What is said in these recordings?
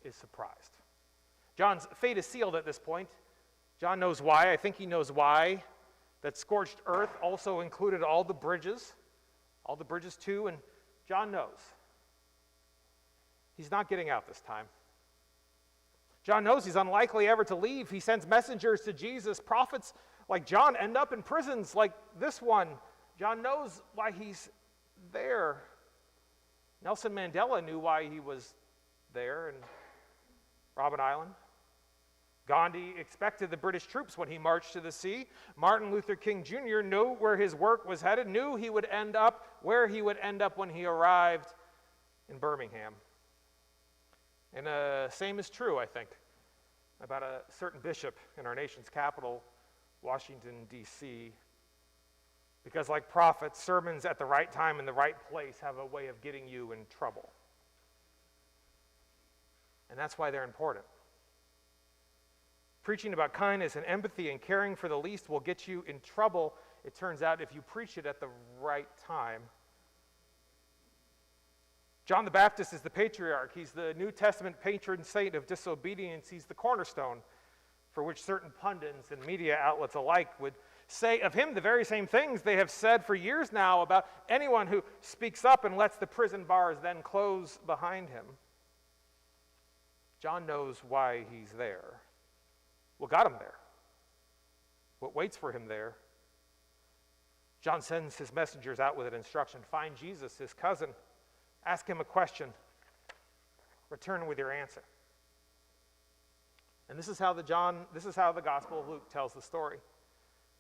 is surprised. John's fate is sealed at this point. John knows why. I think he knows why. That scorched earth also included all the bridges too, and John knows. He's not getting out this time. John knows he's unlikely ever to leave. He sends messengers to Jesus. Prophets like John end up in prisons like this one. John knows why he's there. Nelson Mandela knew why he was there in Robben Island. Gandhi expected the British troops when he marched to the sea. Martin Luther King Jr. knew where his work was headed, knew he would end up where he would end up when he arrived in Birmingham. And the same is true, I think, about a certain bishop in our nation's capital, Washington, D.C., because like prophets, sermons at the right time in the right place have a way of getting you in trouble. And that's why they're important. Preaching about kindness and empathy and caring for the least will get you in trouble, it turns out, if you preach it at the right time. John the Baptist is the patriarch. He's the New Testament patron saint of disobedience. He's the cornerstone for which certain pundits and media outlets alike would say of him the very same things they have said for years now about anyone who speaks up and lets the prison bars then close behind him. John knows why he's there. What got him there? What waits for him there? John sends his messengers out with an instruction. Find Jesus, his cousin. Ask him a question. Return with your answer. And this is how the Gospel of Luke tells the story.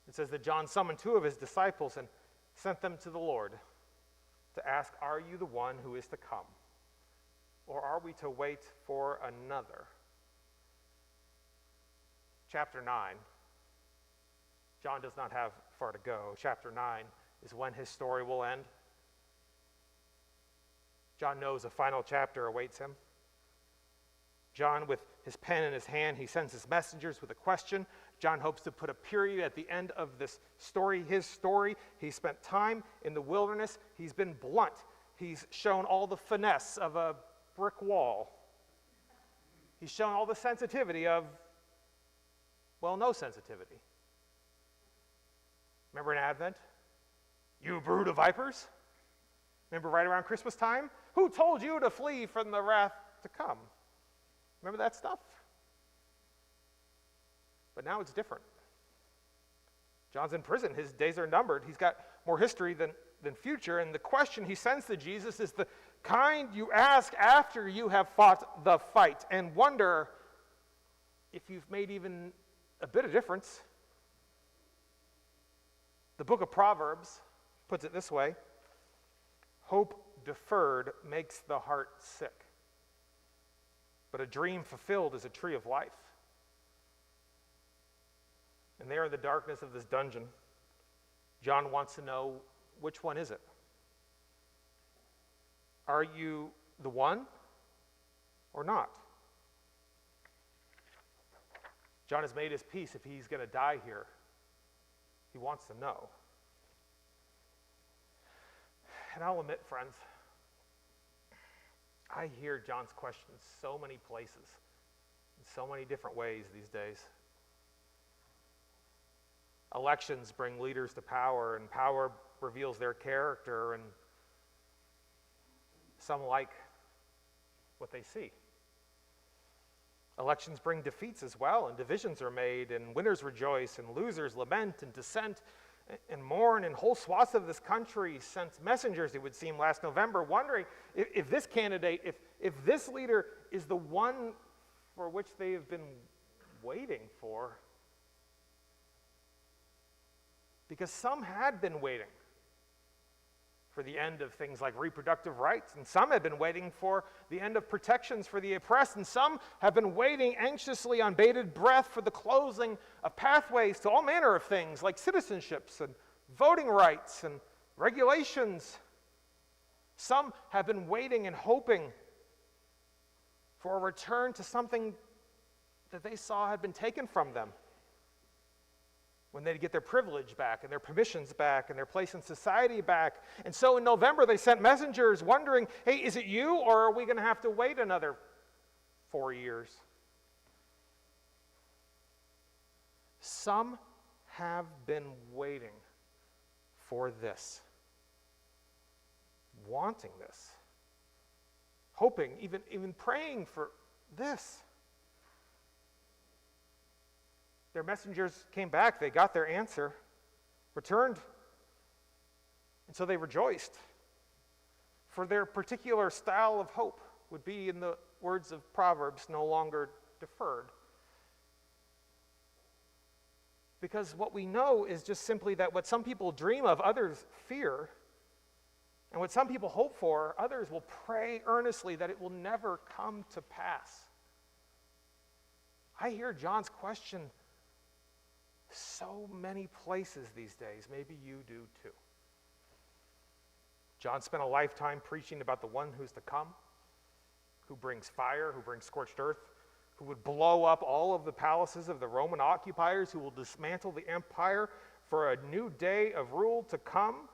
It says that John summoned two of his disciples and sent them to the Lord to ask, are you the one who is to come? Or are we to wait for another? Chapter 9, John does not have far to go. Chapter 9 is when his story will end. John knows a final chapter awaits him. John, with his pen in his hand, he sends his messengers with a question. John hopes to put a period at the end of this story, his story. He spent time in the wilderness. He's been blunt. He's shown all the finesse of a brick wall. He's shown all the sensitivity of, well, no sensitivity. Remember in Advent? You brood of vipers? Remember right around Christmas time? Who told you to flee from the wrath to come? Remember that stuff? But now it's different. John's in prison. His days are numbered. He's got more history than future. And the question he sends to Jesus is the kind you ask after you have fought the fight and wonder if you've made even a bit of difference. The book of Proverbs puts it this way: hope deferred makes the heart sick, but a dream fulfilled is a tree of life. And there in the darkness of this dungeon, John wants to know, which one is it? Are you the one or not? John has made his peace if he's going to die here. He wants to know. And I'll admit, friends, I hear John's questions so many places, in so many different ways these days. Elections bring leaders to power, and power reveals their character, and some like what they see. Elections bring defeats as well, and divisions are made, and winners rejoice, and losers lament and dissent and mourn. And whole swaths of this country sent messengers, it would seem, last November, wondering if this candidate, if this leader is the one for which they have been waiting for. Because some had been waiting for the end of things like reproductive rights, and some had been waiting for the end of protections for the oppressed, and some have been waiting anxiously on bated breath for the closing of pathways to all manner of things like citizenships and voting rights and regulations. Some have been waiting and hoping for a return to something that they saw had been taken from them, when they'd get their privilege back and their permissions back and their place in society back. And so in November they sent messengers wondering, hey, is it you, or are we going to have to wait another 4 years. Some have been waiting for this, wanting this, hoping, even praying for this. Their messengers came back, they got their answer, returned, and so they rejoiced. For their particular style of hope would be, in the words of Proverbs, no longer deferred. Because what we know is just simply that what some people dream of, others fear. And what some people hope for, others will pray earnestly that it will never come to pass. I hear John's question so many places these days. Maybe you do too. John spent a lifetime preaching about the one who's to come, who brings fire, who brings scorched earth, who would blow up all of the palaces of the Roman occupiers, who will dismantle the empire for a new day of rule to come.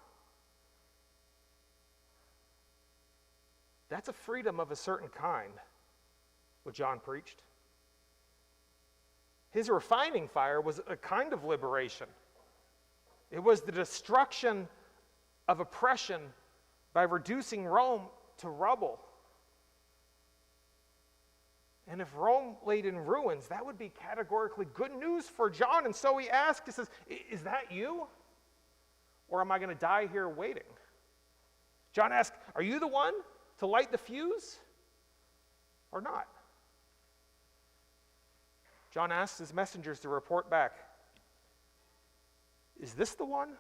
That's a freedom of a certain kind, what John preached. His refining fire was a kind of liberation. It was the destruction of oppression by reducing Rome to rubble. And if Rome laid in ruins, that would be categorically good news for John. And so he asked, he says, is that you? Or am I going to die here waiting? John asked, are you the one to light the fuse or not? John asked his messengers to report back, is this the one?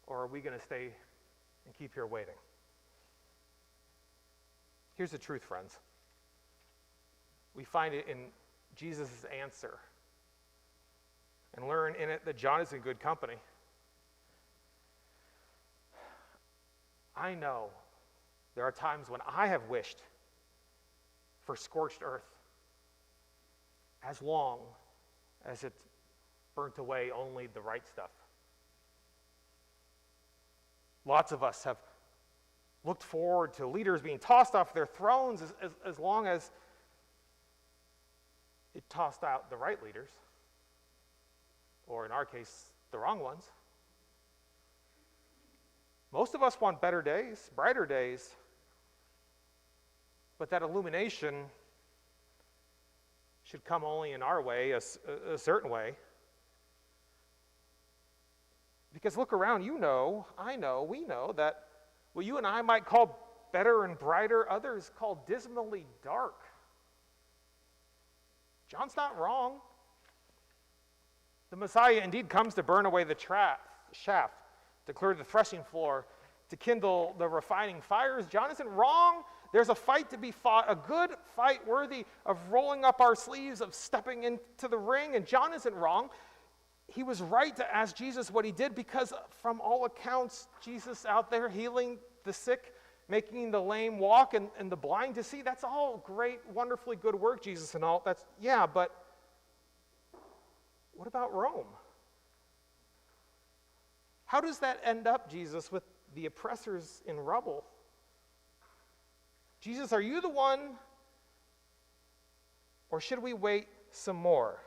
Or are we going to stay and keep here waiting? Here's the truth, friends. We find it in Jesus' answer and learn in it that John is in good company. I know there are times when I have wished for scorched earth as long as it burnt away only the right stuff. Lots of us have looked forward to leaders being tossed off their thrones as long as it tossed out the right leaders, or in our case, the wrong ones. Most of us want better days, brighter days, but that illumination should come only in our way, a certain way. Because look around, you know, I know, we know that what you and I might call better and brighter, others call dismally dark. John's not wrong. The Messiah indeed comes to burn away the chaff, to clear the threshing floor, to kindle the refining fires. John isn't wrong. There's a fight to be fought, a good fight worthy of rolling up our sleeves, of stepping into the ring, and John isn't wrong. He was right to ask Jesus what he did because from all accounts, Jesus out there healing the sick, making the lame walk and the blind to see, that's all great, wonderfully good work, Jesus, and all. Yeah, but what about Rome? How does that end up, Jesus, with the oppressors in rubble? Jesus, are you the one, or should we wait some more?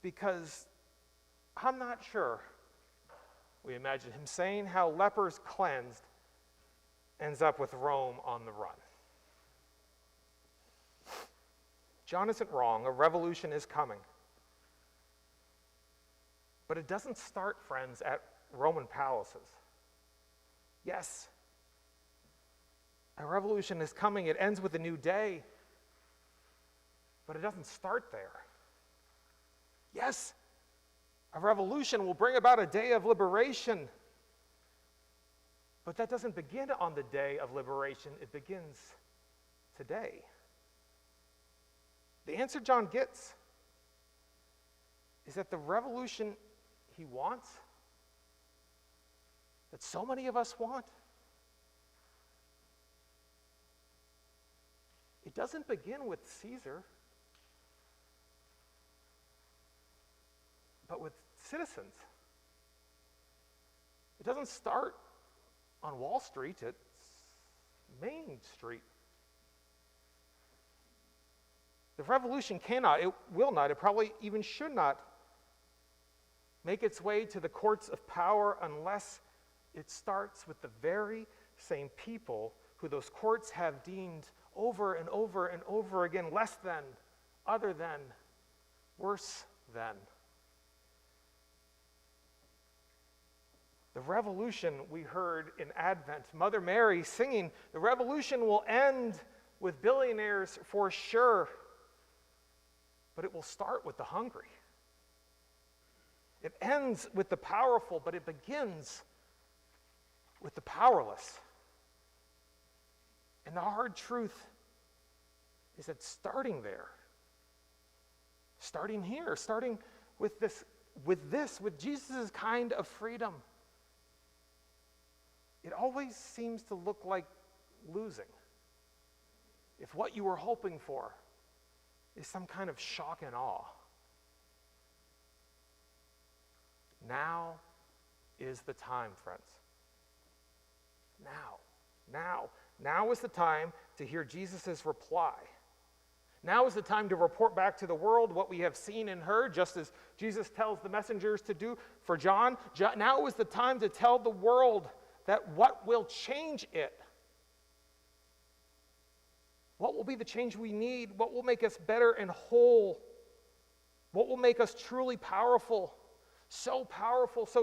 Because I'm not sure. We imagine him saying how lepers cleansed ends up with Rome on the run. John isn't wrong. A revolution is coming. But it doesn't start, friends, at Roman palaces. Yes, a revolution is coming. It ends with a new day. But it doesn't start there. Yes, a revolution will bring about a day of liberation. But that doesn't begin on the day of liberation. It begins today. The answer John gets is that the revolution he wants, that so many of us want, it doesn't begin with Caesar, but with citizens. It doesn't start on Wall Street. Main Street. The revolution cannot, it will not, it probably even should not make its way to the courts of power unless it starts with the very same people who those courts have deemed over and over and over again less than, other than, worse than. The revolution we heard in Advent, Mother Mary singing, the revolution will end with billionaires for sure, but it will start with the hungry. It ends with the powerful, but it begins with the powerless. And the hard truth is that starting there, starting here, starting with Jesus' kind of freedom, it always seems to look like losing. If what you were hoping for is some kind of shock and awe. Now is the time, friends. Now is the time to hear Jesus' reply. Now is the time to report back to the world what we have seen and heard, just as Jesus tells the messengers to do for John. Now is the time to tell the world that what will change it, what will be the change we need, what will make us better and whole, what will make us truly powerful, so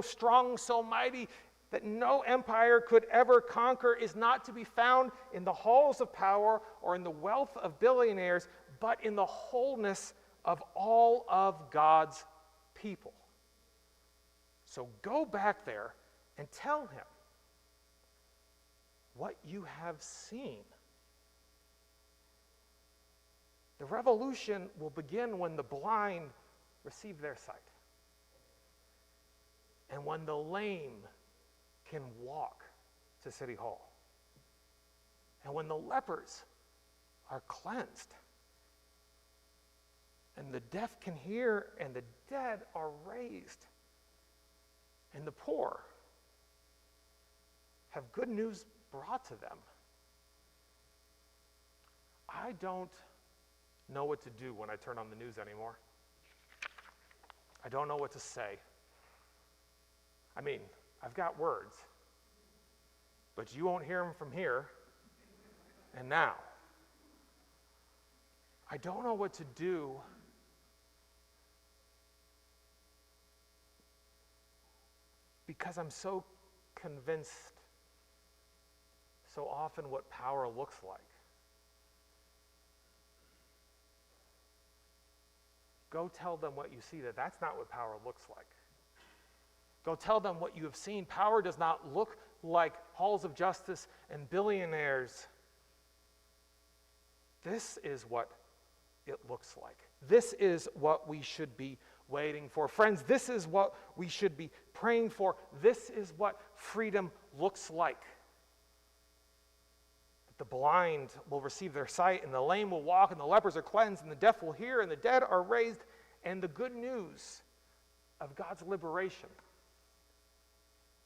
strong, so mighty, that no empire could ever conquer, is not to be found in the halls of power or in the wealth of billionaires, but in the wholeness of all of God's people. So go back there and tell him what you have seen. The revolution will begin when the blind receive their sight, and when the lame can walk to City Hall, and when the lepers are cleansed, and the deaf can hear, and the dead are raised, and the poor have good news brought to them. I don't know what to do when I turn on the news anymore. I don't know what to say. I mean, I've got words, but you won't hear them from here and now. I don't know what to do because I'm so convinced so often what power looks like. Go tell them what you see, that's not what power looks like. Go tell them what you have seen. Power does not look like halls of justice and billionaires. This is what it looks like. This is what we should be waiting for. Friends, this is what we should be praying for. This is what freedom looks like. The blind will receive their sight, and the lame will walk, and the lepers are cleansed, and the deaf will hear, and the dead are raised, and the good news of God's liberation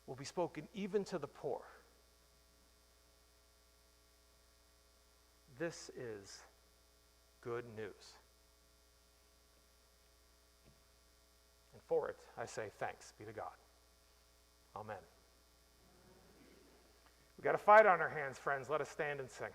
will be spoken even to the poor. This is good news. And for it, I say thanks be to God. Amen. We've got a fight on our hands, friends. Let us stand and sing.